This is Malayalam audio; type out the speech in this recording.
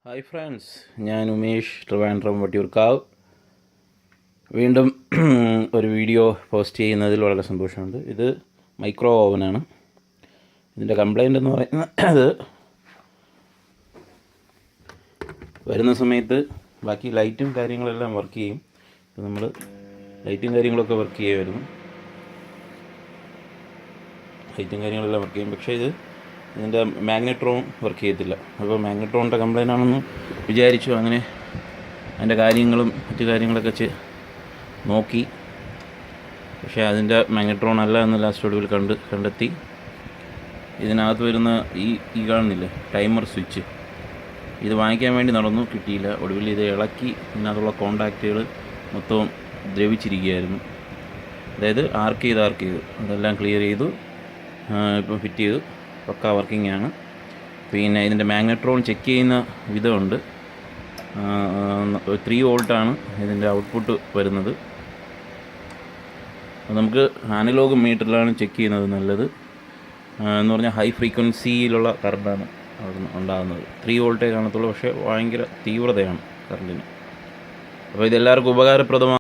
ഹായ് ഫ്രണ്ട്സ്, ഞാൻ ഉമേഷ് ട്രിവാൻഡ്രം വട്ടിയൂർക്കാവ്. വീണ്ടും ഒരു വീഡിയോ പോസ്റ്റ് ചെയ്യുന്നതിൽ വളരെ സന്തോഷമുണ്ട്. ഇത് മൈക്രോ ഓവനാണ്. ഇതിൻ്റെ കംപ്ലൈൻ്റ് എന്ന് പറയുന്നത് വരുന്ന സമയത്ത് ബാക്കി ലൈറ്റും കാര്യങ്ങളെല്ലാം വർക്ക് ചെയ്യും. ഇപ്പോൾ നമ്മൾ ലൈറ്റും കാര്യങ്ങളൊക്കെ വർക്ക് ചെയ്യുമായിരുന്നു. ലൈറ്റും കാര്യങ്ങളെല്ലാം വർക്ക് ചെയ്യും, പക്ഷേ ഇതിൻ്റെ മാഗ്നട്രോൺ വർക്ക് ചെയ്യത്തില്ല. അപ്പോൾ മാഗ്നട്രോണിൻ്റെ കംപ്ലൈൻ്റ് ആണെന്ന് വിചാരിച്ചു. അങ്ങനെ അതിൻ്റെ കാര്യങ്ങളും മറ്റു കാര്യങ്ങളൊക്കെ നോക്കി. പക്ഷേ അതിൻ്റെ മാഗ്നട്രോൺ അല്ല എന്ന് ലാസ്റ്റ് ഒടുവിൽ കണ്ടെത്തി. ഇതിനകത്ത് വരുന്ന ഈ കാണുന്നില്ലേ ടൈമർ സ്വിച്ച്, ഇത് വാങ്ങിക്കാൻ വേണ്ടി നടന്നു, കിട്ടിയില്ല. ഒടുവിൽ ഇത് ഇളക്കി ഇതിനകത്തുള്ള കോണ്ടാക്റ്റുകൾ മൊത്തം ദ്രവിച്ചിരിക്കുകയായിരുന്നു. അതായത് ആർക്ക് ചെയ്ത് അതെല്ലാം ക്ലിയർ ചെയ്തു. ഇപ്പം ഫിറ്റ് ചെയ്തു, പക്ക വർക്കിംഗ് ആണ്. പിന്നെ ഇതിൻ്റെ മാഗ്നട്രോൺ ചെക്ക് ചെയ്യുന്ന വിധമുണ്ട്. 3 വോൾട്ടാണ് ഇതിൻ്റെ ഔട്ട്പുട്ട് വരുന്നത്. നമുക്ക് അനലോഗ് മീറ്ററിലാണ് ചെക്ക് ചെയ്യുന്നത് നല്ലത്. എന്ന് പറഞ്ഞാൽ ഹൈ ഫ്രീക്വൻസിയിലുള്ള കറണ്ടാണ് അവിടെ ഉണ്ടാകുന്നത്. 3 വോൾട്ടേ കാണത്തുള്ളൂ, പക്ഷേ ഭയങ്കര തീവ്രതയാണ് കറണ്ടിന്. അപ്പോൾ ഇതെല്ലാവർക്കും ഉപകാരപ്രദമാണ്.